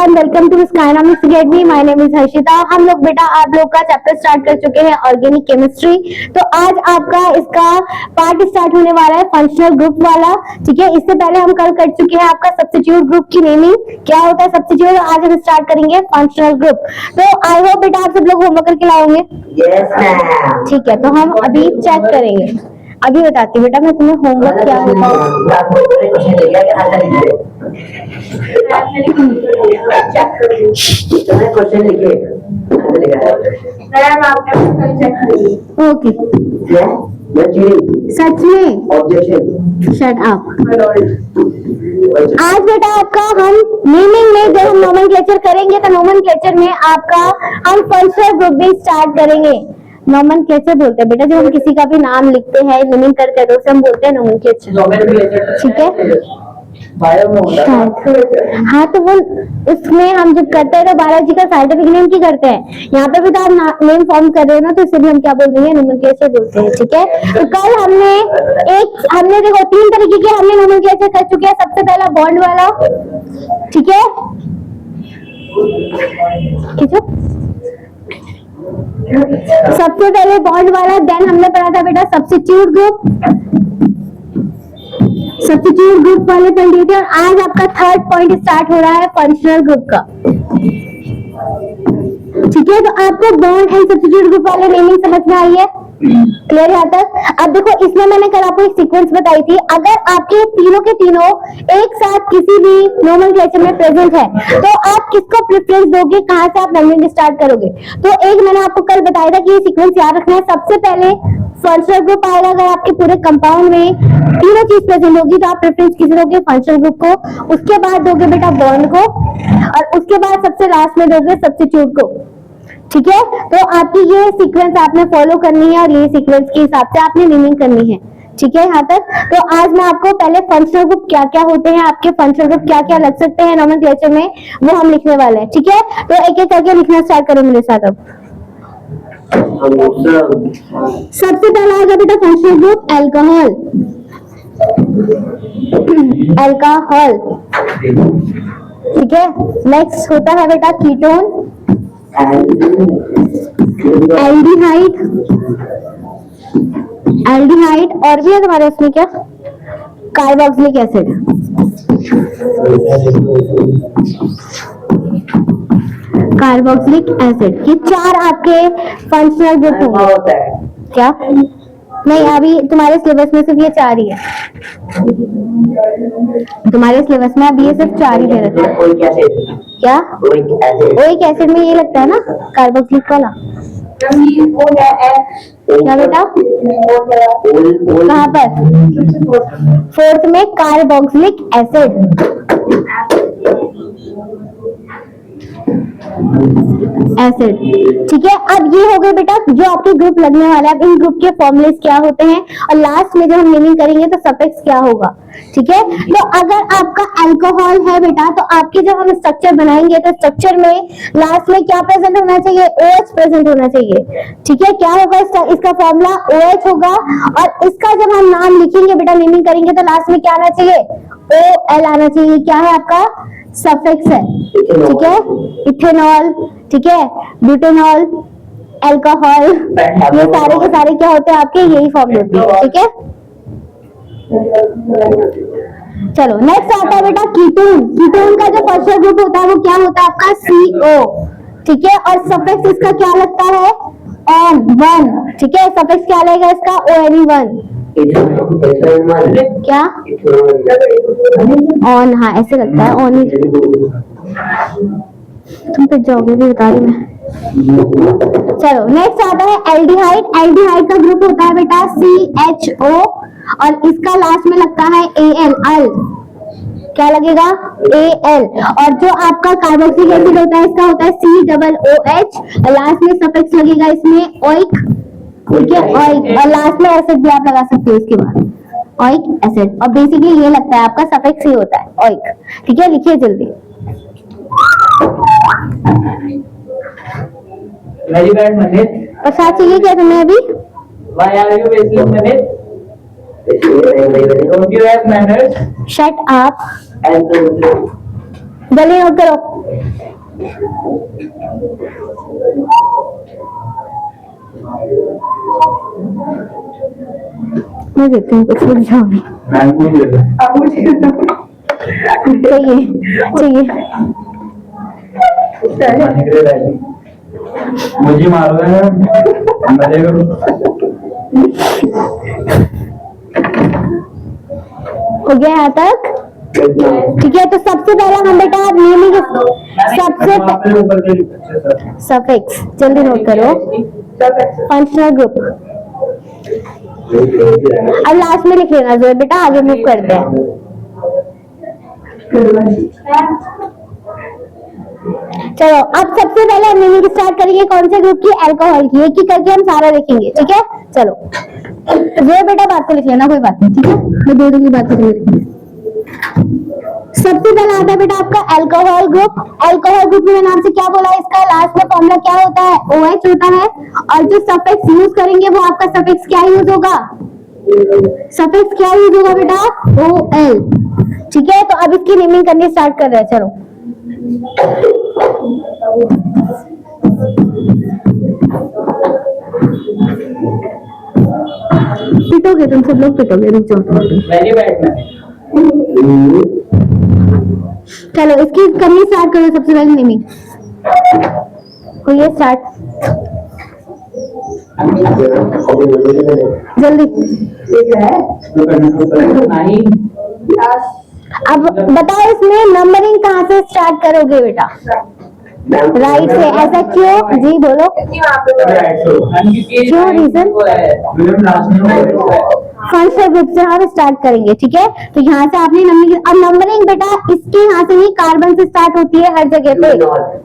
Welcome to Skynamics academy. My name is Harshita. हम लोग बेटा आप लोग का चैप्टर स्टार्ट कर चुके हैं ऑर्गेनिक केमिस्ट्री। तो आज आपका इसका पार्ट स्टार्ट होने वाला है फंक्शनल ग्रुप वाला। ठीक है, इससे पहले हम कल कर चुके हैं आपका सब्स्टिट्यूट ग्रुप की नेमिंग क्या होता है सब्स्टिट्यूट। आज हम स्टार्ट करेंगे फंक्शनल ग्रुप। तो आई होप बेटा आप सब लोग होमवर्क करके लाओगे। ठीक है, तो हम अभी चेक करेंगे। अभी बताती हूँ बेटा मैं तुम्हें होमवर्क क्या होता है। ओके सच में शट अप। आज बेटा आपका हम नेमिंग में जब हम नोमेनक्लेचर करेंगे तो नोमेनक्लेचर में आपका हम फंक्शनल ग्रुप भी स्टार्ट करेंगे। नोमेनक्लेचर बोलते हैं बेटा जब हम किसी का भी नाम लिखते हैं नेमिंग करते हैं तो उसे हम बोलते हैं नोमेनक्लेचर। ठीक है, हाँ तो वो उसमें हम जब करते हैं तो बायोलॉजी का साइंटिफिक नेम की करते हैं। यहाँ पे भी तो आप नेम फॉर्म कर रहे हो ना, तो इसे भी हम क्या बोल देंगे नोमेनक्लेचर बोलते हैं। ठीक है, तो कल हमने देखो 3 तरीके के हमने नोमेनक्लेचर कर चुके हैं। सबसे पहला बॉन्ड वाला, ठीक है, सबसे पहले बॉन्ड वाला। देन हमने पढ़ा था बेटा सब्स्टिट्यूट ग्रुप, सब्स्टिट्यूट ग्रुप वाले पढ़ लिए थे। और आज आपका थर्ड पॉइंट स्टार्ट हो रहा है फंक्शनल ग्रुप का। ठीक है, तो आपको बॉन्ड एंड सब्स्टिट्यूट ग्रुप वाले नेमिंग समझ में आई है, क्लियर है तक। अब देखो इसमें मैंने कल आपको एक सीक्वेंस बताई थी। अगर आपके तीनों के तीनों एक साथ किसी भी नोमेनक्लेचर में प्रेजेंट है तो आप किसको प्रेफरेंस दोगे, कहां से आप नंबरिंग स्टार्ट करोगे। तो एक मैंने आपको कल बताया था कि ये सीक्वेंस याद रखना है। सबसे पहले फंक्शनल ग्रुप आएगा। अगर आपके पूरे कंपाउंड में तीनों चीज प्रेजेंट होगी तो आप प्रेफरेंस किसे दोगे, फंक्शनल ग्रुप को। उसके बाद दोगे बेटा बॉन्ड को, और उसके बाद सबसे लास्ट में दोगे सब्स्टिट्यूट को। ठीक है, तो आपकी ये सीक्वेंस आपने फॉलो करनी है और ये सीक्वेंस के हिसाब से आपने नेमिंग करनी है। ठीक है यहाँ तक। तो आज मैं आपको पहले फंक्शनल ग्रुप क्या क्या होते हैं, आपके फंक्शनल ग्रुप क्या क्या लग सकते हैं नोमेनक्लेचर में, वो हम लिखने वाले हैं। ठीक है, तो एक एक करके लिखना स्टार्ट करो मेरे साथ। अब सबसे पहला आएगा बेटा फंक्शनल ग्रुप अल्कोहल। अल्कोहल, ठीक है। नेक्स्ट होता है बेटा कीटोन, एल्डिहाइड। एल्डिहाइड और भी है तुम्हारे इसमें क्या, कार्बोक्सिलिक एसिड। कार्बोक्सिलिक एसिड, ये 4 आपके फंक्शनल ग्रुप होंगे। क्या नहीं, अभी तुम्हारे सिलेबस में सिर्फ ये 4 ही है। तुम्हारे सिलेबस में अभी ये सिर्फ 4 ही दे रखे हैं। क्या ओइक एसिड में ये लगता है ना कार्बोक्सिलिक वाला। क्या बेटा कहाँ पर, 4th में कार्बोक्सिलिक एसिड। एसिड, ठीक है। अब ये हो गए बेटा जो आपके ग्रुप लगने वाले हैं। अब इन ग्रुप के फॉर्मूलेस क्या होते हैं और लास्ट में जब हम नेमिंग करेंगे तो सफिक्स क्या होगा। ठीक है, तो अगर आपका अल्कोहल है बेटा तो आपके जब हम स्ट्रक्चर बनाएंगे तो स्ट्रक्चर में लास्ट में क्या प्रेजेंट होना चाहिए, OH प्रेजेंट होना चाहिए। ठीक है, क्या होगा इसका फॉर्मूला OH होगा। और इसका जब हम नाम लिखेंगे बेटा नेमिंग करेंगे तो लास्ट में क्या आना चाहिए, OL आना चाहिए। क्या है आपका सफिक्स है। ठीक है, इथेनॉल, ठीक है, ब्यूटेनॉल, अल्कोहल, ये सारे के सारे क्या होते हैं आपके, यही फॉर्म होते हैं। ठीक है, चलो नेक्स्ट आता है बेटा कीटोन। कीटोन का जो फंक्शनल ग्रुप होता है वो क्या होता है आपका CO। ठीक है, और सफिक्स इसका क्या लगता है, ON1। ठीक है, सफिक्स क्या लगेगा इसका, ONE1। क्या ऑन, हाँ ऐसे लगता है ऑन ही। तुम फिर जाओगे भी बता रही मैं। चलो नेक्स्ट आता है एल्डिहाइड। एल्डिहाइड का ग्रुप होता है बेटा CHO और इसका लास्ट में लगता है AL। अल क्या लगेगा, AL। और जो आपका कार्बोक्सिलिक एसिड होता है इसका होता है COOH और लास्ट में सफिक्स लगेगा इसमें ओइक। ठीक है, ओइक, और लास्ट में एसिड भी आप लगा सकते हो इसके बाद, ओइक एसिड। और बेसिकली ये लगता है आपका सफिक्स ही होता है ओइक। ठीक है, लिखिए जल्दी। पता चाहिए क्या तुम्हें अभी, Why are you wasting minutes? Don't you have manners? Shut up. जल्दी नोट करो। मैं देती हूँ कुछ रुक जाओ अभी। चाहिए चाहिए मुझे मारोगे मरेगा। हो गया यहाँ तक? ठीक है, तो सबसे पहले हम बेटा नेमिंग सबसे सफिक्स जल्दी नोट करो। फंक्शनल ग्रुप अब लास्ट में लिख लेना जो बेटा, आगे मूव करते हैं। चलो अब सबसे पहले हम नेमिंग स्टार्ट करेंगे कौन से ग्रुप की? अल्कोहल की। एक ही करके हम सारा लिखेंगे, ठीक है? चलो जो बेटा बात को लिख लेना, कोई बात नहीं, ठीक है? मैं दे दूंगी बात को। सबसे पहला आता है बेटा आपका अल्कोहल ग्रुप। अल्कोहल ग्रुप में नाम से क्या बोला, इसका लास्ट में फॉर्मूला क्या होता है? OH होता है। और जो सफिक्स यूज करेंगे वो आपका सफिक्स क्या यूज होगा? सफिक्स क्या यूज होगा बेटा? OL। ठीक है, तो अब इसकी नेमिंग करनी स्टार्ट कर रहे हैं। चलो पिटोगे तुम सब लोग, पिटोगे, रुक जाओ। मैंने बैठना चलो इसकी करनी स्टार्ट करो। सबसे पहले नेमिंग हो ये स्टार्ट, जल्दी। नहीं। अब बताओ इसमें नंबरिंग कहाँ से स्टार्ट करोगे बेटा? राइट से। ऐसा क्यों? जी बोलो क्यों, रीजन? फंक्शनल ग्रुप से हम स्टार्ट करेंगे, ठीक है? तो यहाँ से आपने नंबरिंग, अब नंबरिंग बेटा इसके यहाँ से ही कार्बन से स्टार्ट होती है हर जगह पे,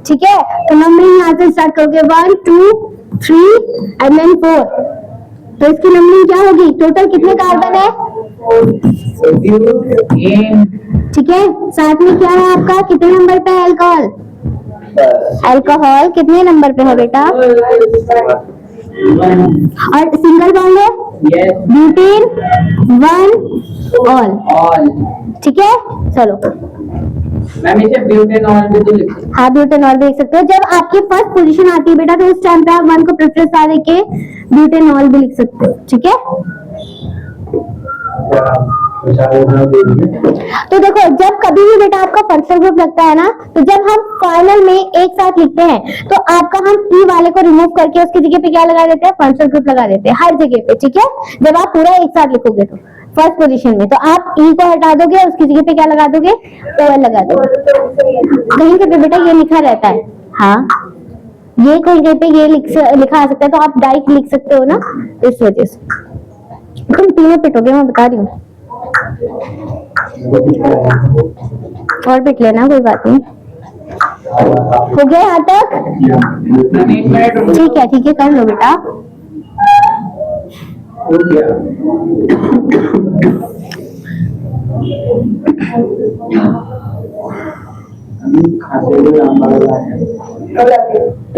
ठीक है? तो नंबरिंग यहाँ से स्टार्ट करोगे 1 2 3 एंड देन 4। तो इसकी नंबरिंग क्या होगी? टोटल कितने कार्बन है? ठीक है, साथ में क्या है आपका? कितने नंबर पे है अल्कोहल? अल्कोहल कितने नंबर पे है बेटा? और सिंगल बॉन्ड है? Butane 1 all. ठीक है, चलो मैम इसे ब्यूटेनॉल भी तो लिखो। हाँ ब्यूटेनॉल भी लिख सकते हो। जब आपकी फर्स्ट पोजीशन आती है बेटा तो उस टाइम पे आप 1 को प्रेफरेंस दे के ब्यूटेनॉल भी लिख सकते हो, ठीक है? तो देखो जब कभी भी बेटा आपका फंक्शनल ग्रुप लगता है ना, तो जब हम फाइनल में एक साथ लिखते हैं तो आपका हम ई वाले को रिमूव करके उसकी जगह पे क्या लगा देते हैं? फंक्शनल ग्रुप लगा देते हैं हर जगह पे, ठीक है? जब आप पूरा एक साथ लिखोगे तो फर्स्ट पोजीशन में, तो आप ई को हटा दोगे और उसकी जगह पे क्या लगा दोगे? OL लगा दोगे। कहीं पे बेटा ये लिखा रहता है, हाँ ये कहीं पे ये लिखा आ सकता है, तो आप डायरेक्ट लिख सकते हो ना, इस वजह से। तुम तीनों पिटोगे, मैं बता रही हूँ। और पिट लेना, कोई बात नहीं। हो गया यहाँ तक? ठीक है कर लो बेटा। हो गया।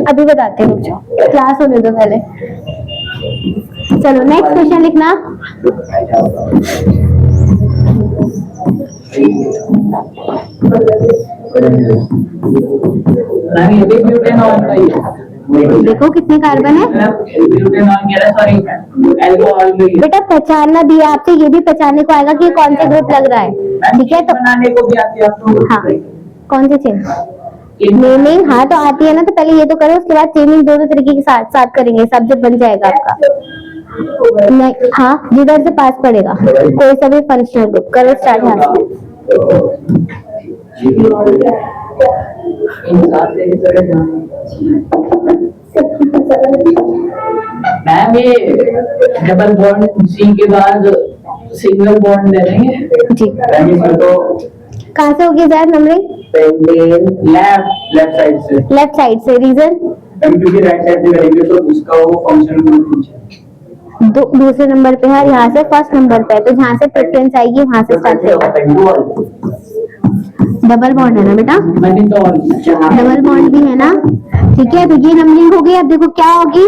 अभी बताते हैं, रुक जाओ, क्लास होने दो पहले। चलो नेक्स्ट क्वेश्चन लिखना। मैम ये भी ब्यूटेनॉल का ही है। देखो कितने कार्बन है? ब्यूटेनॉल मेरा सॉरी अल्कोहल भी है। बेटा पहचानना भी है आपसे, ये भी पहचानने को आएगा कि कौन सा ग्रुप लग रहा है, ठीक है? तो बनाने को भी आती है आपको? हाँ, कौन से चेन? नेमिंग, हाँ तो आती है ना, तो पहले ये तो करो, उसके बाद चेनिंग दोनों तरीके के साथ करेंगे, सब्जेक्ट बन जाएगा आपका। नहीं, हाँ जिधर से पास पड़ेगा कोई सा भी फंक्शनल ग्रुप करो स्टार्ट। यहाँ मैम ये डबल बॉन्ड सी के बाद सिंगल बॉन्ड ले लेंगे जी। तो कहाँ से होगी ज़्यादा नंबरिंग? लेफ्ट साइड से। लेफ्ट साइड से, रीजन? क्योंकि राइट साइड से करेंगे तो उसका वो फंक्शन ग्रुप दूसरे नंबर पे है, यहाँ से फर्स्ट नंबर पे है, तो जहाँ से प्रेफरेंस आएगी वहाँ से स्टार्ट करेगा। डबल बॉन्ड है ना बेटा? डबल बॉन्ड भी है ना, ठीक है? तो ये नंबरिंग हो गई। अब देखो क्या होगी,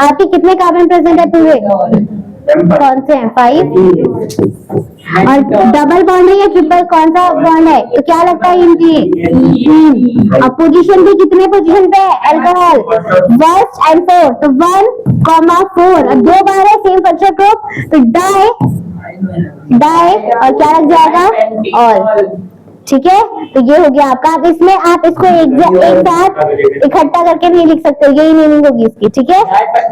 आपके कितने कार्बन प्रेजेंट है पूरे? कौन से हैं? 5। और डबल बॉन्ड है या ट्रिपल, कौन सा बॉन्ड है? तो क्या लगता है इनकी? 3। और पोजीशन भी कितने पोजीशन पे है अल्कोहल? 1st and 4th, तो 1,4 और 2 बार है सेम फंक्शनल ग्रुप, तो डाई और क्या लग जाएगा? ऑल। ठीक है, तो ये हो गया आपका। आप इसमें आप इसको एक साथ इकट्ठा करके नहीं लिख सकते, यही नेमिंग होगी इसकी। ठीक है,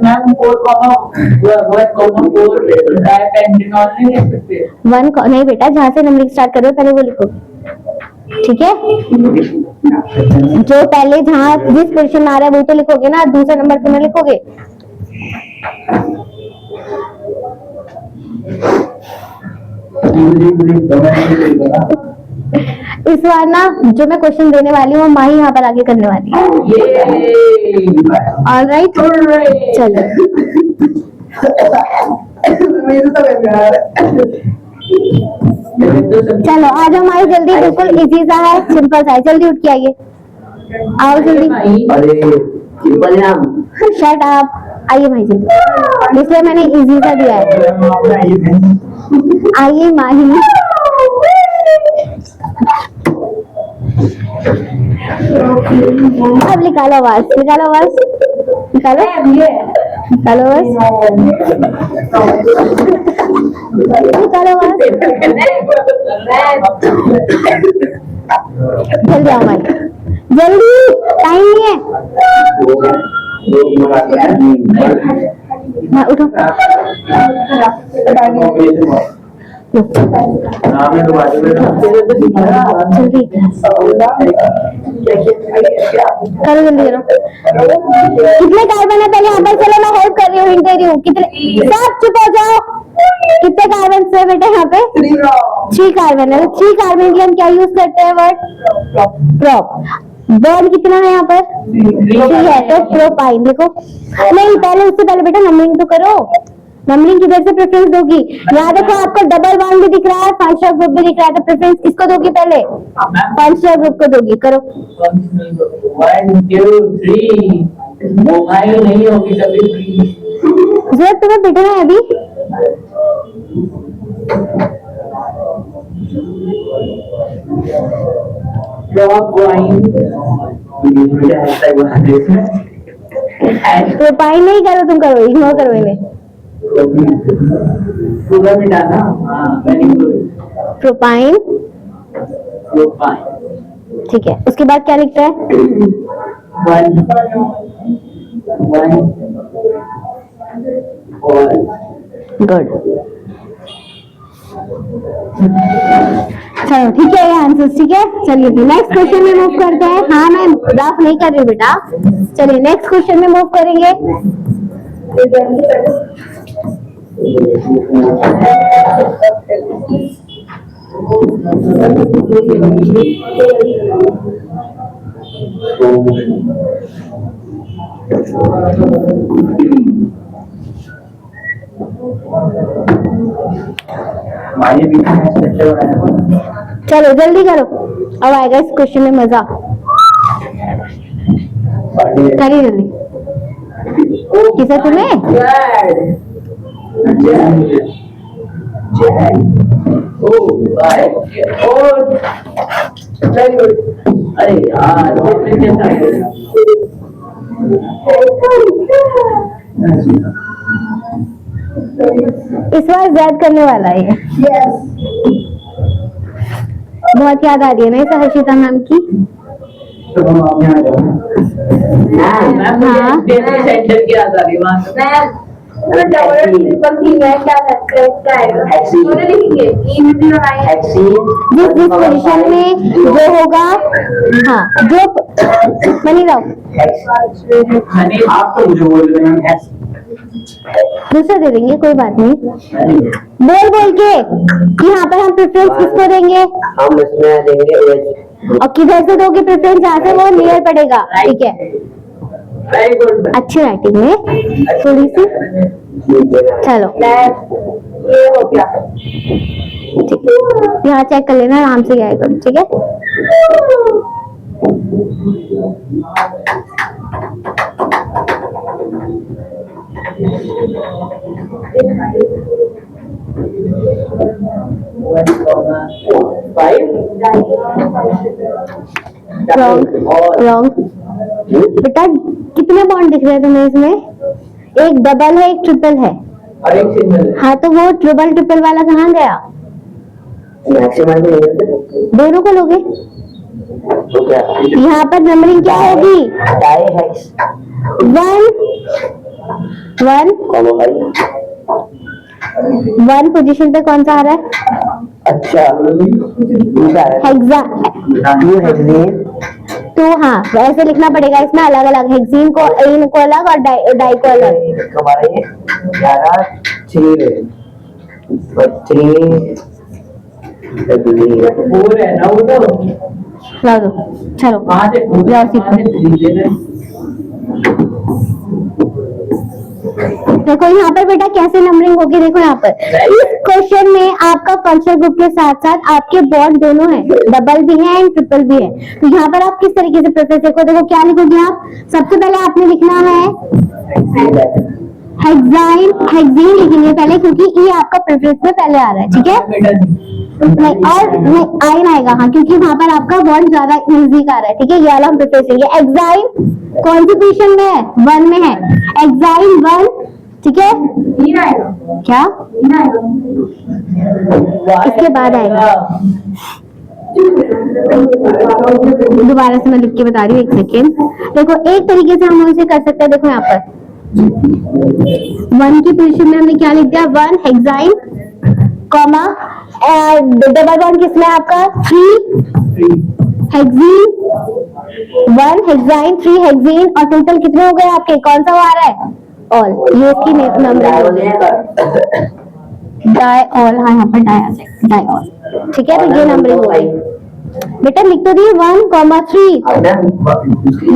मैम 4,1,4 डाइपेंटेनॉल नहीं लिख सकते? नहीं बेटा, जहाँ से नंबरिंग स्टार्ट कर रहे हो पहले वो लिखो। ठीक है, जो पहले जहाँ जिस पोजीशन में आ रहा है वो तो लिखोगे ना, दूसरा नंबर पे ना लिखोगे। इस बार ना जो मैं क्वेश्चन देने वाली हूँ वो माही यहाँ पर आगे करने वाली है। ऑलराइट, चलो चलो आ जाओ माही, जल्दी, बिल्कुल इजी सा है, सिंपल सा है, जल्दी उठ के आइए, आओ जल्दी। शट अप, आइए माही जल्दी, इसलिए मैंने इजी सा दिया है। आइए माही, अब निकालो आवाज, निकालो आवाज, निकालो निकालो आवाज, निकालो आवाज, जल्दी आओ माई, जल्दी, टाइम नहीं है। उठो, जल्दी करो, जल्दी करो। कितने कार्बन है पहले यहाँ पर? चलो मैं हेल्प कर रही हूँ, हिंट दे रही हूँ। कितने? सब चुप हो जाओ। कितने कार्बन है बेटा यहाँ पे? 3 कार्बन है। 3 कार्बन के हम क्या यूज करते हैं? Word prop. बॉन्ड कितना है यहाँ पर? 3 है, तो प्रोपाइन लिखो। नहीं, पहले उससे पहले बेटा नंबरिंग तो करो। नंबरिंग किधर से प्रेफरेंस दोगी? यहाँ देखो, आपको डबल बॉन्ड भी दिख रहा है, फंक्शनल ग्रुप भी दिख रहा है, तो प्रेफरेंस किसको दोगी? पहले फंक्शनल ग्रुप को दोगी। करो 1 2 3, मोबाइल नहीं होगी कभी 3। जरूरत तुम्हें पिटना है अभी? प्रोपाइन नहीं करो, तुम करो, इग्नोर करो इन्हें। पूरा मिटाना। प्रोपाइन, ठीक है। उसके बाद क्या लिखता है? 1 गुड, चलो ठीक है, ये आंसर ठीक है। चलिए नेक्स्ट क्वेश्चन में मूव करते हैं। हाँ, मैं ग्राफ नहीं कर रही बेटा। चलिए नेक्स्ट क्वेश्चन में मूव करेंगे। चलो जल्दी करो, अब आएगा इस क्वेश्चन में मजा। करिए जल्दी। किसे? तुम्हें? अरे यार, इस बार जैद करने वाला है। बहुत याद आ रही है ना इसे हर्षिता मैम की। हाँ, सेंटर की याद आ रही जिस पोजीशन में जो होगा, हाँ, जो मनी राव आप तो मुझे बोल रहे हैं दूसरा दे देंगे, कोई बात नहीं। बोल बोल के कि यहाँ पर हम प्रेफरेंस किसको देंगे? हम इसमें देंगे और किधर से दोगे प्रेफरेंस? जहाँ से वो नियर पड़ेगा। ठीक है, वेरी गुड। अच्छी राइटिंग है थोड़ी सी। चलो ये हो गया। ठीक है, यहाँ चेक कर लेना, आराम से आएगा। ठीक है, रॉन्ग। बेटा कितने बॉन्ड दिख रहे हैं तुम्हें इसमें? एक डबल है, एक ट्रिपल है। और एक सिंगल है। हाँ तो वो ट्रिपल ट्रिपल वाला कहाँ गया? दोनों को लोगे? यहाँ पर नंबरिंग क्या होगी? 1 पोजीशन पे कौन सा आ रहा है? अच्छा तो हाँ वैसे लिखना पड़ेगा इसमें अलग अलग, हेक्सीन को इन को अलग और डाई को अलग। हमारे 11 फोर है ना वो तो। ला दो चलो वहाँ से फोर, जाओ वहाँ से थ्री ले रहे हैं। देखो यहाँ पर बेटा कैसे नंबरिंग होगी। देखो यहाँ पर इस क्वेश्चन में आपका फंक्शनल ग्रुप के साथ साथ आपके बॉन्ड दोनों हैं, डबल भी है एंड ट्रिपल भी है। तो यहाँ पर आप किस तरीके से प्रेफरेंस देखो, देखो क्या लिखोगे आप? सबसे पहले आपने लिखना है हेक्साइन, हेक्सीन लिखेंगे पहले क्योंकि ये आपका प्रेफरेंस में पहले आ रहा है, ठीक है? नहीं और नहीं आइन आएगा, हाँ क्योंकि वहां पर आपका बॉन्ड ज्यादा नजदीक आ रहा है, ठीक है? ये वाला हम प्रेफरेंस लेंगे। एक्साइन कौन सी पोजीशन में है? 1 में है। एक्साइन 1, ठीक है? क्या इसके बाद आएगा? दोबारा से मैं लिख के बता रही हूँ, एक सेकेंड। देखो एक तरीके से हम उसे कर सकते हैं। देखो यहाँ पर 1 की पोजीशन में हमने क्या लिख दिया? 1 हेक्साइन कॉमा डबल बॉन्ड किसमें आपका? 3 हेक्सीन, 1 हेक्साइन 3 हेक्सीन और टोटल कितने हो गए आपके? कौन सा आ रहा है? ऑल। ये इसकी नंबर डाई ऑल। हाँ यहाँ पर डाई आ जाएगा, डाई ऑल, ठीक है? तो ये नंबरिंग हो गई। बेटा लिख तो दी 1,3।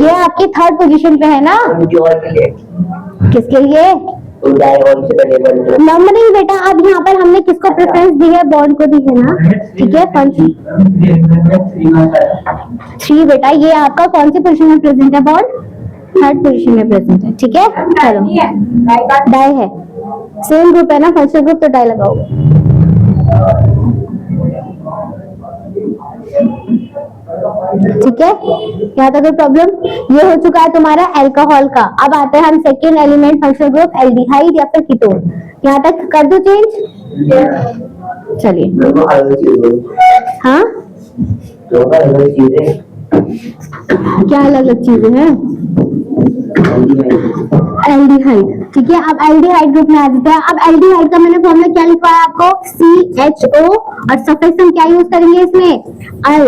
ये आपकी थर्ड पोजीशन पे है ना? किसके लिए? नंबरिंग बेटा अब यहाँ पर हमने किसको प्रेफरेंस दी है? बॉन्ड को दी है ना, ठीक है? 3 बेटा ये आपका कौन सी पोजीशन में प्रेजेंट है? बॉन्ड थर्ड पोजीशन में प्रेजेंट है, ठीक है? चलो डाई है, सेम ग्रुप है ना, फंक्शनल ग्रुप, तो डाई लगाओगे। ठीक है? यहाँ तक कोई प्रॉब्लम? ये हो चुका है तुम्हारा अल्कोहल का। अब आते हैं हम second element functional group aldehyde या फिर कीटोन। यहाँ तक कर दो चेंज? चलिए हाँ क्या अलग अलग चीजें हैं? एल्डिहाइड, ठीक है? अब एल्डिहाइड ग्रुप में आ जाता है। अब एल्डिहाइड का मैंने फॉर्मूला क्या लिखवाया आपको? CHO और सफिक्स हम क्या यूज करेंगे इसमें? अल,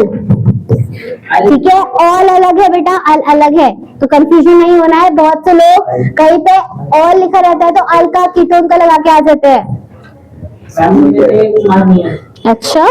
ठीक है? ऑल अलग है बेटा, अल अलग है, तो कंफ्यूजन नहीं होना है। बहुत से लोग कहीं पे ऑल लिखा रहता है तो अल का कीटोन का लगा के आ जाते हैं। अच्छा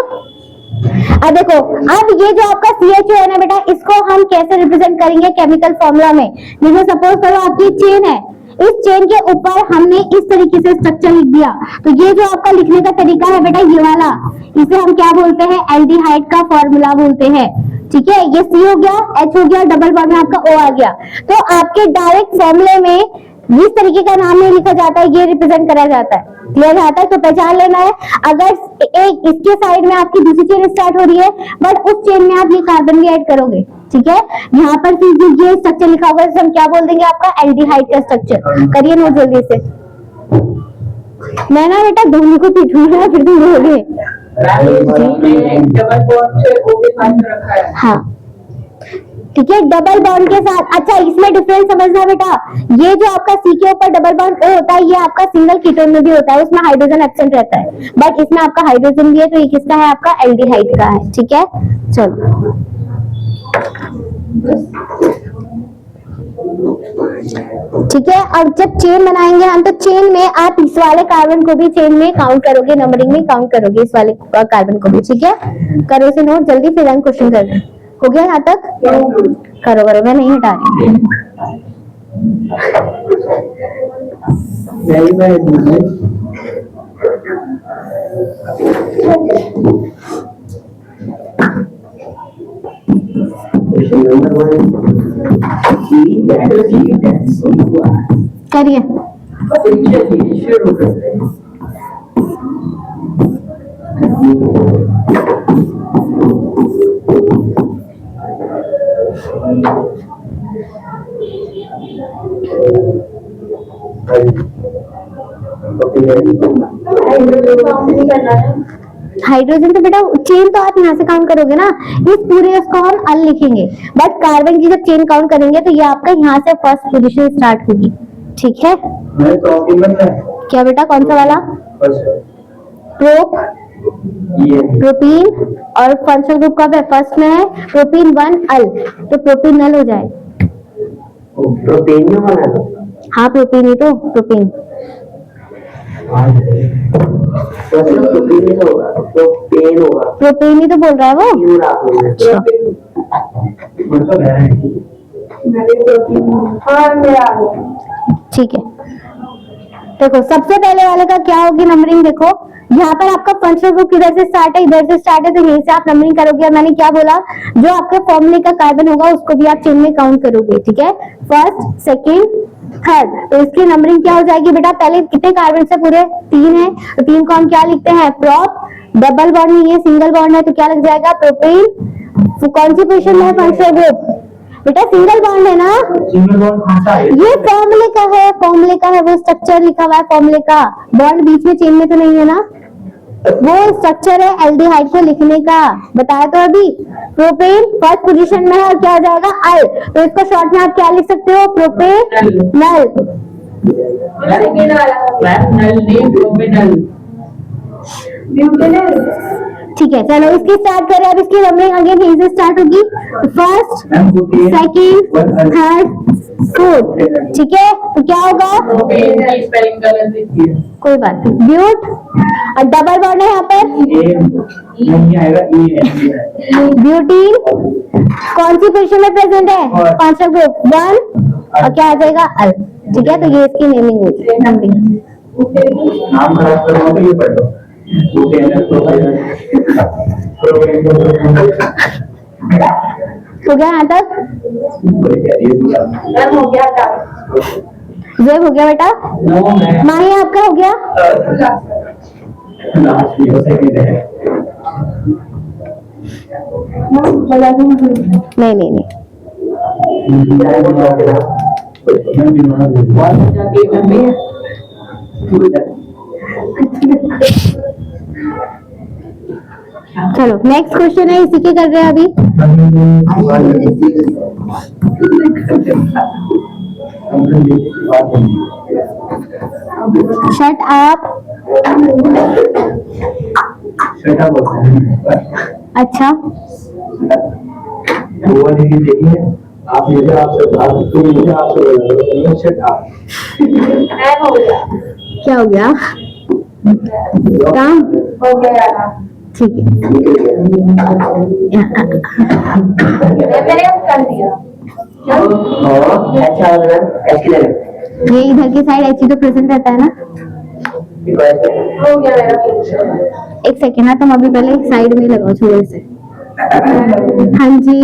अब देखो, अब ये जो आपका CHO है ना बेटा, इसको हम कैसे रिप्रेजेंट करेंगे केमिकल फॉर्मूला में? जैसे सपोज करो आपकी चेन है, इस चेन के ऊपर हमने इस तरीके से स्ट्रक्चर लिख दिया, तो ये जो आपका लिखने का तरीका है बेटा ये वाला, इसे हम क्या बोलते हैं? एल्डिहाइड का फॉर्मूला बोलते हैं, ठीक है? ये C हो गया, H हो गया, डबल बॉन्ड में आपका O आ गया। तो आपके डायरेक्ट फॉर्मूले में जिस तरीके का नाम नहीं लिखा जाता है ये रिप्रेजेंट करा जाता है, क्लियर आता है? तो पहचान लेना है। अगर एक इसके साइड में आपकी दूसरी चेन स्टार्ट हो रही है बट उस चेन में आप ये कार्बन भी ऐड करोगे, ठीक है? यहाँ पर फिर जो ये स्ट्रक्चर लिखा होगा इसे हम क्या बोल देंगे? आपका एल्डिहाइड का स्ट्रक्चर। करिए नोट जल्दी से। मैं ना बेटा दोनों को पीटूंगा फिर तुम बोलोगे। डबल बॉन्ड से O के साथ में रखा है। हाँ ठीक है, डबल बॉन्ड के साथ। अच्छा इसमें डिफरेंस समझना बेटा, ये जो आपका C के ऊपर डबल बॉन्ड O होता है ये आपका सिंगल कीटोन में भी होता है, उसमें हाइड्रोजन एब्सेंट रहता है, बट इसमें आपका हाइड्रोजन भी है, तो ये किसका है? आपका एल्डिहाइड का है, ठीक है? चलो ठीक है। अब जब चेन बनाएंगे हम, तो चेन में आप इस वाले कार्बन को भी चेन में काउंट करोगे, नंबरिंग में काउंट करोगे इस वाले कार्बन को भी, ठीक है? करो इसे नोट जल्दी, फिर हम क्वेश्चन कर रहे हैं। हो गया यहाँ तक? करो करो, मैं नहीं हटा रही। करिए शुरू करते हैं। हाइड्रोजन तो बेटा चेन तो आप यहाँ से काउंट करोगे ना, इस पूरे उसको हम अल लिखेंगे, बट कार्बन की जब चेन काउंट करेंगे तो ये आपका यहाँ से फर्स्ट पोजीशन स्टार्ट होगी, ठीक है। क्या बेटा कौन सा वाला? प्रोप, प्रोपीन, और फंक्शनल ग्रुप का फर्स्ट में है प्रोपीन 1 अल, तो प्रोपीन अल हो जाए। प्रोटीन में होना है। हाँ प्रोपीन ही तो, प्रोपीन प्रोटीन ही तो होगा, प्रोपेन होगा। प्रोपीन ही तो बोल रहा है वो। प्योर आप लोग ठीक है, देखो सबसे पहले वाले का क्या होगी नंबरिंग, देखो यहाँ पर आपका फंक्शनल ग्रुप किधर से स्टार्ट है, इधर से स्टार्ट है, तो यहीं से आप नंबरिंग करोगे। और मैंने क्या बोला, जो आपके फॉर्मूले का कार्बन होगा उसको भी आप चेन में काउंट करोगे, ठीक है। फर्स्ट, सेकंड, थर्ड, तो इसकी नंबरिंग क्या हो जाएगी बेटा, पहले कितने कार्बन से पूरे 3 है, तो 3 को हम क्या लिखते हैं, प्रोप, डबल बॉन्ड नहीं है सिंगल बॉन्ड है, तो क्या लग जाएगा प्रोपेन। तो कौन सी पोजीशन में है फंक्शनल ग्रुप बेटा, सिंगल बॉन्ड है ना, सिंगल बॉन्ड कौन सा है? ये फॉर्मूले का है, फॉर्मूले का है, वो स्ट्रक्चर लिखा हुआ है फॉर्मूले का, बॉन्ड बीच में चेन में तो नहीं है ना, वो स्ट्रक्चर है एल्डिहाइड को लिखने का, बताया तो अभी। प्रोपेन फर्स्ट पोजीशन में है और क्या हो जाएगा अल, तो इसको शॉर्ट में आप क्या लिख सकते हो, प्रोपेनल। ठीक है, चलो इसकी स्टार्ट करें। अब इसकी नंबरिंग अगेन यहीं से स्टार्ट होगी, फर्स्ट, सेकंड, थर्ड, फोर्थ, ठीक है। तो क्या होगा, कोई बात नहीं, ब्यूट, और डबल बॉन्ड है यहाँ पर, नहीं आएगा, ब्यूटीन, कौन सी पोजीशन में प्रेजेंट है, फंक्शनल ग्रुप 1, और क्या आ जाएगा अल, ठीक है। तो ये इसकी नेमिंग होगी, नंबरिंग। नाम खराब करो तो ये पढ़ लो। हो गया यहाँ तक, जेब हो गया बेटा, माही आपका हो गया, नहीं नहीं नहीं, चलो नेक्स्ट क्वेश्चन है, इसी के कर रहे हैं अभी। शट अप, अच्छा देखिए आप मुझे आपसे बात तो मुझे आपसे क्या हो गया, काम हो गया, ठीक है, मैंने कर दिया। अच्छा ये इधर की साइड ऐसी तो प्रेजेंट रहता है ना। हो गया मेरा। एक सेकेंड ना, तुम अभी पहले साइड में लगाओ थोड़े से, हाँ जी,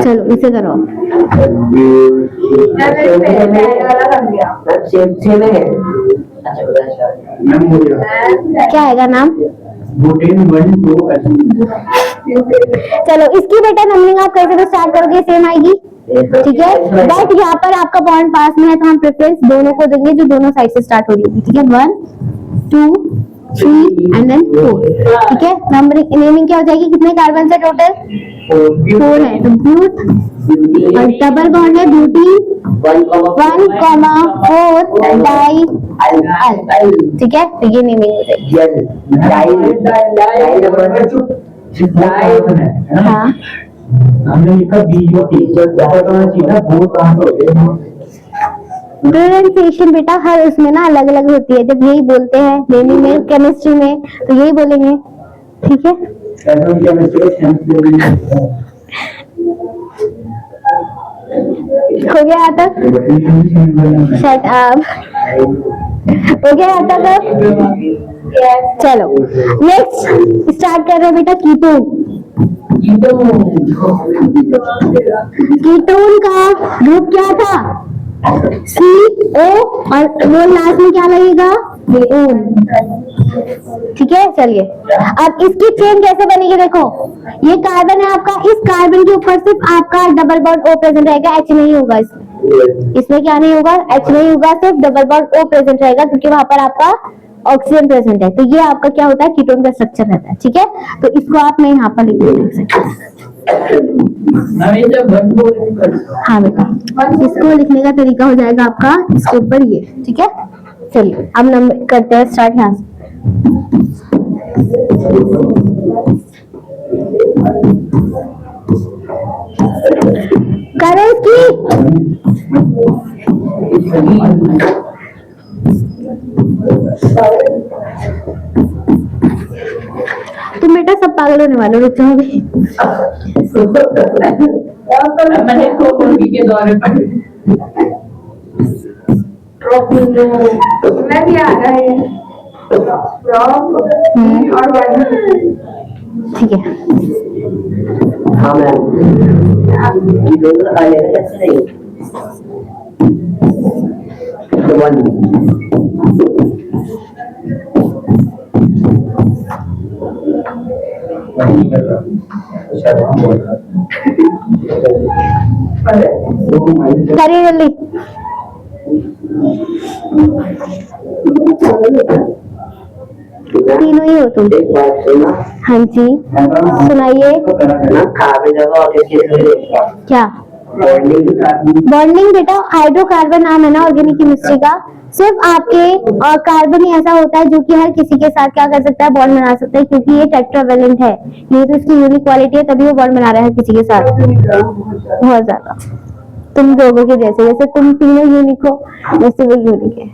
चलो इसे करो। क्या आएगा नाम, चलो इसकी बेटा नंबरिंग आप कैसे तो स्टार्ट करोगे, सेम आएगी, ठीक है। बट यहाँ पर आपका पॉइंट पास में है तो हम प्रेफरेंस दोनों को देंगे जो दोनों साइड से स्टार्ट हो रही होगी, ठीक है। 1 2 3 एंड देन 4, ठीक है। नंबरिंग नेमिंग क्या हो जाएगी, कितने कार्बन से टोटल 4 है, तो ब्यूट, और डबल बॉन्ड है ब्यूटी 1,4 डाई अल, ठीक है। तो ये नेमिंग हो जाएगी, हाँ हमने लिखा प्रोनाउंसिएशन बेटा हर उसमें ना अलग अलग होती है, जब यही बोलते हैं नेमिंग में, केमिस्ट्री में तो यही बोलेंगे, ठीक है। हो गया यहाँ तक, शट अप, हो गया यहाँ तक। चलो नेक्स्ट स्टार्ट कर रहे हैं बेटा, कीटोन। कीटोन का ग्रुप क्या था, सी ओ और वो लास्ट में क्या लगेगा, ओन। ठीक है, चलिए अब इसकी चेन कैसे बनेगी, देखो ये कार्बन है आपका, इस कार्बन के ऊपर सिर्फ आपका डबल बॉन्ड ओ प्रेजेंट रहेगा, एच नहीं होगा इसमें क्या नहीं होगा, एच नहीं होगा, सिर्फ डबल बॉन्ड ओ प्रेजेंट रहेगा क्योंकि वहां पर आपका ऑक्सीजन प्रेजेंट है। तो ये आपका क्या होता है, कीटोन का स्ट्रक्चर रहता है। ठीक है, तो इसको आप मैं यहाँ पर लिख सकते हैं। हाँ बेटा, इसको लिखने का तरीका हो जाएगा आपका इसके ऊपर ये। ठीक है, चलिए अब नंबर करते हैं स्टार्ट यहाँ से। करो इसकी। तुम बेटा सब पागल होने वाले हो, रुक जाओगे। मैंने इसको मुर्गी के दौरे पर मैं भी आ रहा है और ठीक है, हाँ मैम, ये दोनों आ जाएगा कैसे नहीं, करिए जल्दी। तीनों ही हो तुम। एक बात सुना, हाँ जी सुनाइए। ना खावे जगह और क्या बॉन्डिंग बेटा, हाइड्रोकार्बन नाम है ना ऑर्गेनिक केमिस्ट्री का। सिर्फ आपके कार्बन ही ऐसा होता है जो कि हर किसी के साथ क्या कर सकता है, बॉन्ड बना सकता है, क्योंकि ये टेट्रावेलेंट है। ये तो इसकी यूनिक क्वालिटी है, तभी वो बॉन्ड बना रहा है किसी के साथ। बहुत ज्यादा तुम लोगों के जैसे, जैसे तुम तीनों यूनिक हो वैसे वो यूनिक है।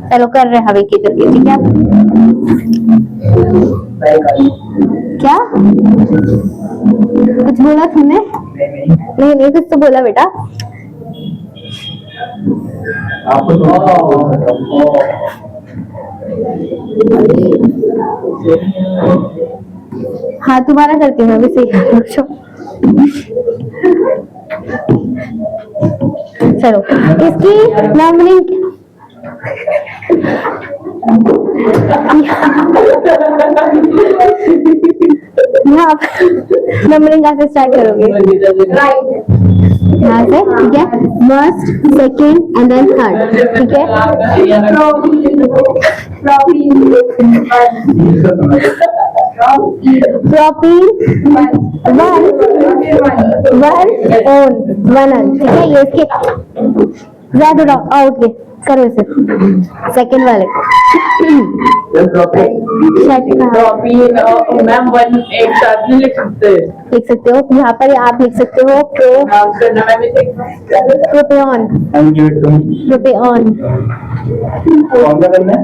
चलो कर रहे हैं हवे की करके। ठीक है, क्या कुछ बोला तुमने? नहीं नहीं, कुछ तो बोला बेटा। हाँ तुम्हारा करती हूँ अभी, सही। चलो इसकी नंबरिंग यहाँ नंबरिंग कहाँ से स्टार्ट करोगे? यहाँ से। ठीक है, first second and then third. ठीक है, प्रोपीन वन अन। ठीक है, ये इसके ज्यादा आउट के करो इसे सेकेंड वाले मैम वन एक साथ नहीं लिख सकते। लिख सकते हो, यहाँ पर आप लिख सकते हो प्रोपेन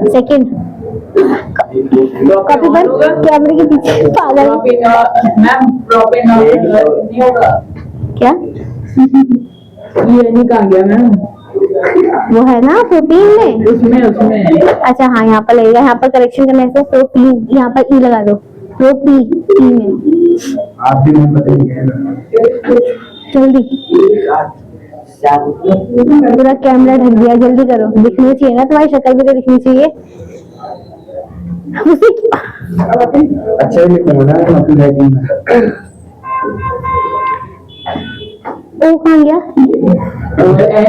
सेकेंड। कॉपी बंद, कैमरे के पीछे पागल। मैम प्रोपेन नहीं होगा क्या? ये नहीं कहा गया मैम, वो है ना प्रोटीन में, उसमें अच्छा हाँ यहाँ पर लगेगा। यहाँ पर करेक्शन करने से प्रोटीन, यहाँ पर ई लगा दो, प्रोपी में। आप भी नहीं बताइए जल्दी, पूरा कैमरा ढक दिया, जल्दी करो। दिखनी चाहिए ना, तुम्हारी शक्ल भी तो दिखनी चाहिए। अच्छा ओ कहाँ गया?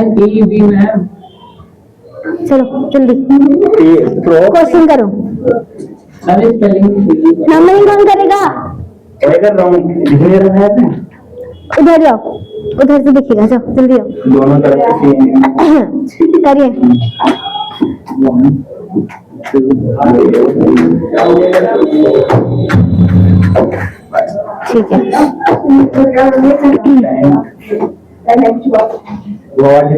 NEV ma'am. चलो जल्दी क्वेश्चन करो। नंबरिंग कौन करेगा? उधर जाओ, उधर से दिखेगा। जाओ जल्दी आओ, दोनों तरफ से करिए। ठीक है, वो वाली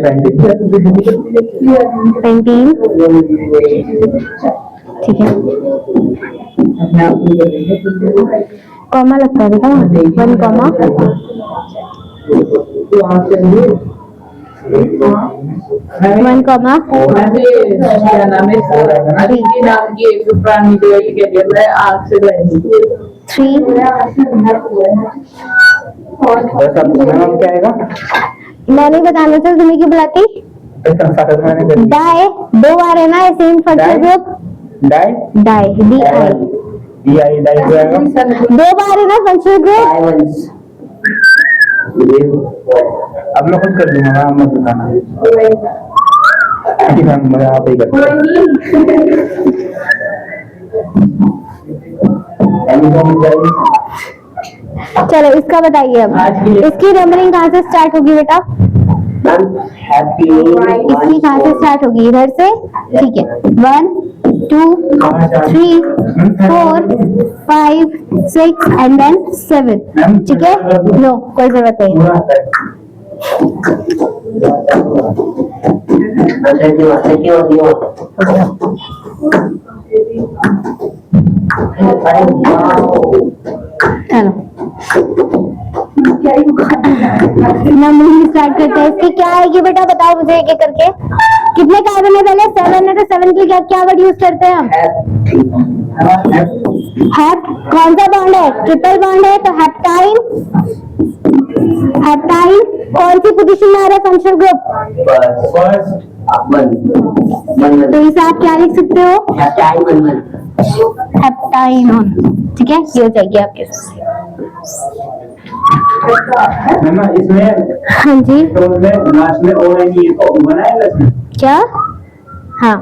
पेंटिंग। ठीक है, कॉमा लगता है बेटा, वन कॉमा। वन कॉमा क्या नाम है, नाम की एक प्राणी आग से 3 बस अब मैम क्या आएगा? मैं नहीं बताना था, तुम्हें क्यों बुलाती? सारा मैंने कर दिया। डाई 2 बार है ना same functional group, di di DI D I di क्या आएगा? 2 बार है ना फंक्शनल ग्रुप। डायमंड्स अब मैं खुद कर दूंगा, मैम मत बताना। मैम मैं आप ही कर चलो इसका बताइए अब, इसकी नंबरिंग कहाँ से स्टार्ट होगी बेटा? मैम हैप्पी इसकी कहाँ से स्टार्ट होगी? इधर से, ठीक है। 1 2 3 4 5 6 एंड देन 7, ठीक है। नो कोई जरूरत नहीं। पूरा आता है। थैंक यू चलो नंबरिंग स्टार्ट करते हैं। इसकी क्या आएगी बेटा, बताओ मुझे एक एक करके। कितने कार्बन है? पहले 7 है तो 7 के लिए क्या वर्ड यूज करते हैं हम? हैप। कौन सा बॉन्ड है? ट्रिपल बॉन्ड है तो हैप्टाइन। हैप्टाइन कौन सी पोजीशन में आ रहा है फंक्शनल ग्रुप? फर्स्ट तो इसे आप क्या लिख सकते हो? हैप्टाइन, ठीक है। ये हो जाएगी आपके मैम इसमें हाँ जी तो में लास्ट में और है ये तो बनाएगा इसमें। क्या? हाँ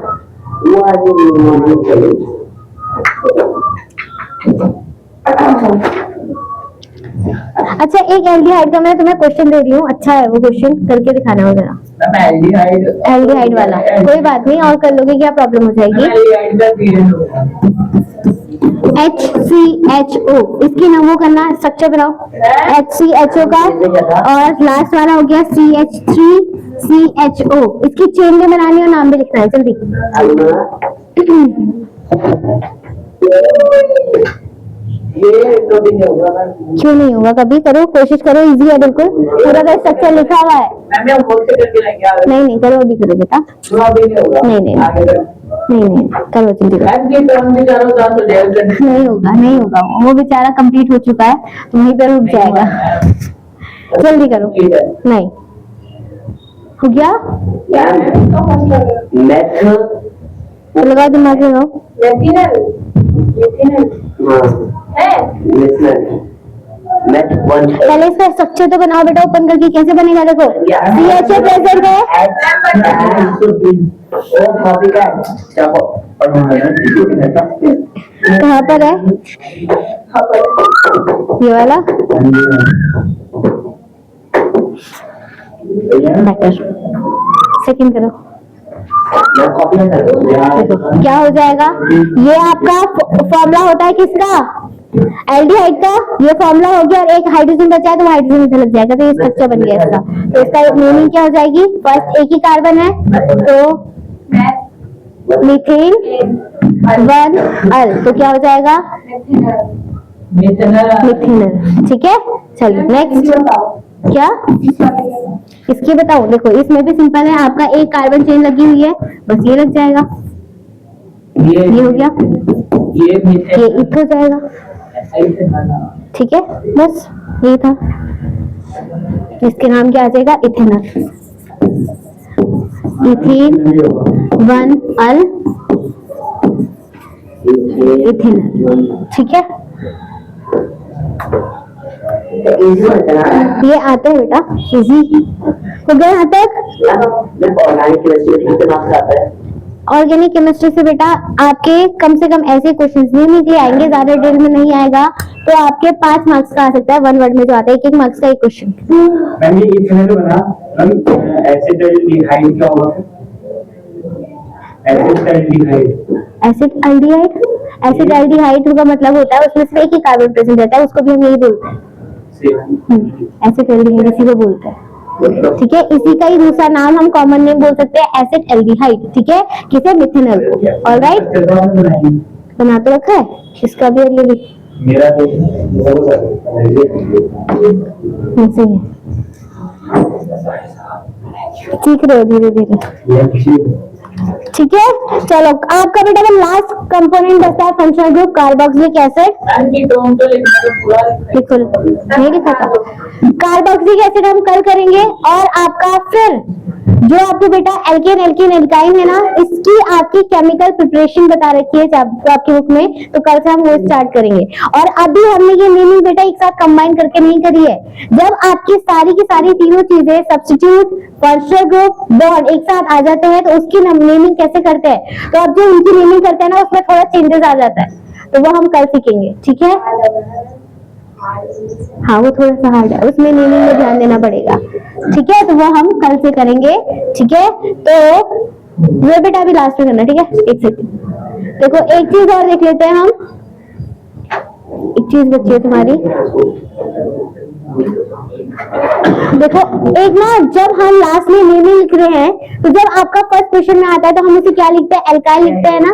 अच्छा, एक एल्डिहाइड का मैं तुम्हें क्वेश्चन दे रही हूँ, अच्छा है वो क्वेश्चन, करके दिखाना हो जरा। मैम एल्डिहाइड एल्डिहाइड वाला कोई बात नहीं, और कर लोगे, क्या प्रॉब्लम हो जाएगी? एल्डिहाइड का पीरियड होगा। HCHO, इसकी ना वो करना, स्ट्रक्चर बनाओ HCHO का, और लास्ट वाला हो गया CH3CHO। इसकी चेन में बनानी और नाम भी लिखना है, जल्दी। ये कभी नहीं होगा मैम। क्यों नहीं होगा? कभी करो, कोशिश करो, इजी है बिल्कुल, पूरा का स्ट्रक्चर लिखा हुआ है। मैम ये बोल के करके लाएंगे आगे। नहीं नहीं करो, अभी करो बेटा। पूरा भी नहीं होगा। नहीं, नहीं। आगे कर। नहीं करो, जल्दी करो। मैम की टर्म भी करो तो डेल करने नहीं होगा, नहीं होगा, वो बेचारा कंप्लीट हो चुका है, तो वहीं पे रुक जाएगा। जल्दी करो। ठीक है। नहीं हो गया, तो लगाओ, दिमाग लगाओ। पहले इसका स्ट्रक्चर तो बनाओ बेटा, ओपन करके कैसे बनेगा देखो। CHA प्रेजेंट है, कहाँ पर है? ये वाला सेकंड करो, देखो क्या हो जाएगा। ये आपका फॉर्मूला होता है किसका? एल्डिहाइड का। ये फॉर्मूला हो गया, और एक हाइड्रोजन बचा है तो हाइड्रोजन इधर लग जाएगा, तो ये स्ट्रक्चर बन गया इसका। तो इसका मीनिंग क्या हो जाएगी? फर्स्ट एक ही कार्बन है तो मीथेन 1 अल, तो क्या हो जाएगा? मिथेनल, ठीक है। चलिए नेक्स्ट, क्या इसकी बताओ। देखो इसमें भी सिंपल है, आपका एक कार्बन चेन लगी हुई है, बस ये लग जाएगा, ये हो गया, ये इथ हो जाएगा, ठीक है। बस ये था, इसके नाम क्या आ जाएगा? इथेनॉल, इथेन 1 अल इथेनॉल, ठीक है। ये आता है बेटा, इजी हो गया यहाँ तक। ऑर्गेनिक केमिस्ट्री से बेटा आपके कम से कम ऐसे क्वेश्चंस नहीं निकले आएंगे, ज्यादा डिटेल में नहीं आएगा, तो आपके 5 मार्क्स का आ सकता है, 1 वर्ड में जो आता है, 1 मार्क्स का एक क्वेश्चन। मैम ये इथेनॉल बना, मैम एसिटाल्डिहाइड क्या होगा? एसिटाल्डिहाइड का मतलब होता है उसमें सिर्फ एक ही कार्बन प्रेजेंट रहता है, उसको भी हम यही बोलते हैं, एसिटाल्डिहाइड, इसी को बोलते हैं, ठीक है। इसी का ही दूसरा नाम हम कॉमन नेम बोल सकते हैं एसिटाल्डिहाइड, ठीक है, किसे? मिथेनॉल को। ऑलराइट, बना तो रखा है इसका भी, और ये भी मेरा तो ऐसे ही है, सीख रहे हो धीरे धीरे। ठीक है, चलो आपका बेटा लास्ट कंपोनेंट बचता है functional group carboxylic acid. Ma'am की टोन तो लिखना तो पूरा लिखना लिखो नहीं लिखा था। कार्बोक्सिलिक एसिड हम कल करेंगे, और आपका फिर जो आपके बेटा एल्केन एल्कीन एल्काइन है ना, इसकी आपकी केमिकल प्रिपरेशन बता रखी है आपकी बुक में, तो कल से हम वो स्टार्ट करेंगे। और अभी हमने ये नेमिंग बेटा एक साथ कंबाइन करके नहीं करी है। जब आपकी सारी की सारी तीनों चीजें सब्स्टिट्यूट फंक्शनल ग्रुप बॉन्ड एक साथ आ जाते हैं, तो उसकी नेमिंग कैसे करते हैं, तो अब जो उनकी नेमिंग करते हैं ना, उसमें थोड़ा चेंजेस आ जाता है, तो वो हम कल सीखेंगे। ठीक है, हाँ वो थोड़ा सा हार्ड है, उसमें नेमिंग में ध्यान देना पड़ेगा। ठीक है, तो वो हम कल से करेंगे। ठीक है, तो ये बेटा अभी लास्ट में करना। ठीक है, एक सेकंड, देखो एक चीज और देख लेते हैं हम, एक चीज बची है तुम्हारी। देखो एक ना, जब हम लास्ट में नेमिंग लिख रहे हैं, तो जब आपका फर्स्ट क्वेश्चन में आता है तो हम उसे क्या लिखते हैं, एल्काइल लिखते हैं ना,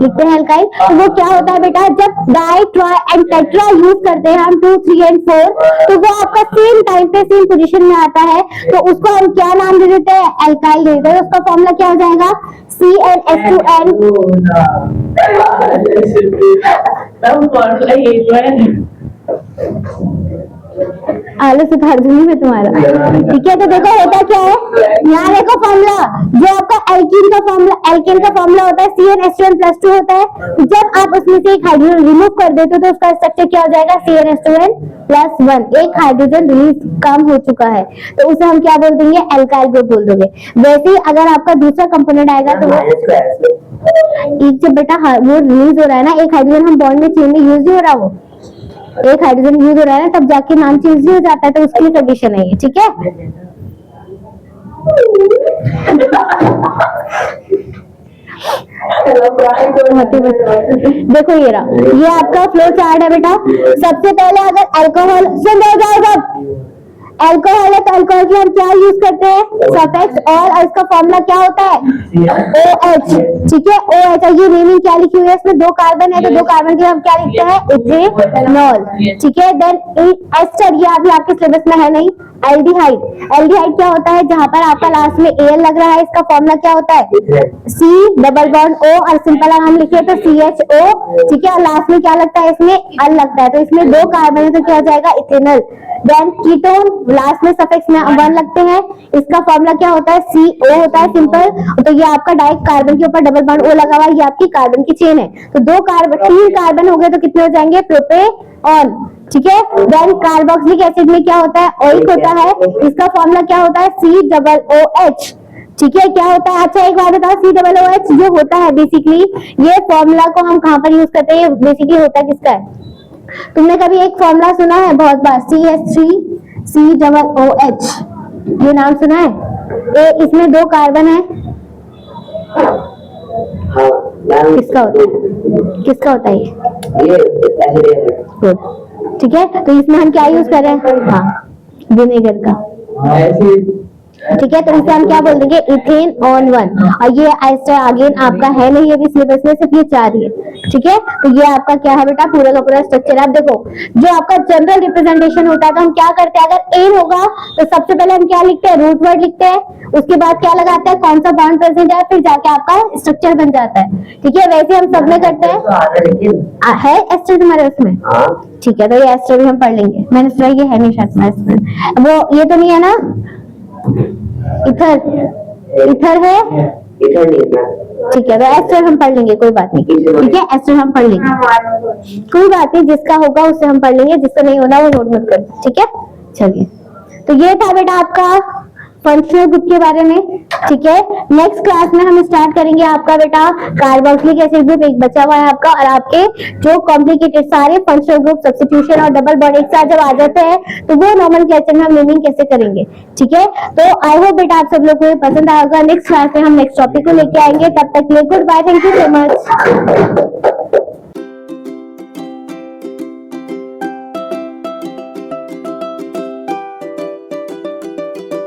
लिखते हैं एल्काइल। तो वो क्या होता है बेटा, जब di tri and tetra use करते हैं हम 2, 3 एंड 4, तो वो आपका सेम टाइम पे सेम पोजीशन में आता है, तो उसको हम क्या नाम दे देते हैं, एल्काइल दे देते हैं। उसका फॉर्मूला क्या हो जाएगा, CnH2n। मैम फॉर्मूला ये जो है आलू सुधार दूंगी मैं तुम्हारा। ठीक है, तो देखो होता क्या है, यहाँ देखो फॉर्मूला, जो आपका एल्कीन का फॉर्मूला होता है CnH2n+2 होता है। जब आप उसमें से एक हाइड्रोजन रिमूव कर देते हो तो उसका स्ट्रक्चर क्या हो जाएगा, CnH2n+1। एक हाइड्रोजन रिलीज कम हो चुका है, तो उसे हम क्या बोल देंगे, एल्काइल ग्रुप बोल दोगे। वैसे ही अगर आपका दूसरा कंपोनेंट आएगा तो वो एक जब बेटा वो रिलीज हो रहा है ना, एक हाइड्रोजन हम बॉन्ड में चेन में यूज नहीं हो रहा, वो एक हाइड्रोजन यूज हो रहा है ना, तब जाके नाम चेंज हो जाता है, तो उसके लिए कंडीशन है ये। ठीक है, देखो ये रहा, ये आपका फ्लो चार्ट है बेटा। सबसे पहले अगर अल्कोहल सुन जाएगा, अल्कोहल है तो अल्कोहल की हम क्या यूज करते हैं, सफिक्स, और इसका फॉर्मूला क्या होता है, OH। ठीक है, OH। ये नेमिंग क्या लिखी हुई है, इसमें 2 कार्बन है, तो 2 कार्बन के हम क्या लिखते हैं, इथेनॉल। ठीक है, देन एस्टर, ये अभी आपके सिलेबस में है नहीं, एल्डिहाइड। एल्डिहाइड क्या होता है, जहां पर आपका लास्ट में Al लग रहा है, इसका फॉर्मूला क्या होता है, C डबल बॉन्ड O, और सिंपल अगर हम लिखे तो CHO। ठीक है, और लास्ट में क्या लगता है, इसमें अल लगता है, तो इसमें 2 कार्बन है, तो क्या हो जाएगा, इथेनॉल। देन कीटोन, लास्ट में सफिक्स में 1 लगते हैं, इसका फॉर्मूला क्या होता है, CO होता है सिंपल। तो ये आपका डायरेक्ट कार्बन के ऊपर डबल बॉन्ड O लगा हुआ है, ये आपकी कार्बन की चेन है, तो 3 कार्बन हो गए, तो कितने हो जाएंगे, प्रोपेनॉन। ठीक है, देन कार्बोक्सिलिक एसिड में क्या होता है, ओइक होता है, इसका फॉर्मूला क्या होता है, COOH। ठीक है, क्या होता है, अच्छा एक बात बताओ, COOH जो होता है बेसिकली, ये फॉर्मूला को हम कहाँ पर यूज करते हैं, बेसिकली होता है किसका है, तुमने कभी एक फॉर्मूला सुना है बहुत बार, CH3COOH, ये नाम सुना है, इसमें 2 कार्बन है, किसका होता है, किसका होता है ये गुड। ठीक है, तो इसमें हम क्या यूज कर रहे हैं, हाँ विनेगर का। ठीक है, तो इसे हम क्या बोल देंगे, इथेनॉन 1। और ये एस्टर अगेन आपका है नहीं, ये भी सिलेबस में सिर्फ ये 4 ही है। ठीक है, तो ये आपका क्या है बेटा, पूरा का पूरा स्ट्रक्चर। आप देखो जो आपका जनरल रिप्रेजेंटेशन होता है, तो हम क्या करते हैं, अगर एन होगा तो सबसे पहले हम क्या लिखते हैं, रूट वर्ड लिखते हैं, उसके बाद क्या लगाते हैं, कौन सा बॉन्ड प्रेजेंट है, फिर जाके आपका स्ट्रक्चर बन जाता है। ठीक है, वैसे हम सब में करते हैं। है एस्टर तुम्हारे उसमें, ठीक है, तो ये एस्टर भी हम पढ़ लेंगे। मैंने सोचा ये है नहीं शायद, वो ये तो नहीं है ना, इथर है, ठीक है, तो एस्टर हम पढ़ लेंगे, कोई बात नहीं। ठीक है, एस्टर हम पढ़ लेंगे, कोई बात नहीं, जिसका होगा उससे हम पढ़ लेंगे, जिसका नहीं होना वो नोट मत कर। ठीक है, चलिए, तो ये था बेटा आपका फंक्शनल ग्रुप के बारे में। ठीक है, नेक्स्ट क्लास में हम स्टार्ट करेंगे आपका बेटा कार्बोक्सिलिक एसिड ग्रुप, एक बचा हुआ है आपका, और आपके जो कॉम्प्लिकेटेड सारे फंक्शनल ग्रुप, सब्स्टिट्यूशन और डबल बॉन्ड एक साथ जब आ जाते हैं, तो वो नोमेनक्लेचर में हम नेमिंग कैसे करेंगे। ठीक है, तो आई होप बेटा आप सब लोग को पसंद आएगा। नेक्स्ट क्लास में हम नेक्स्ट टॉपिक को लेके आएंगे, तब तक के लिए goodbye, thank you so much.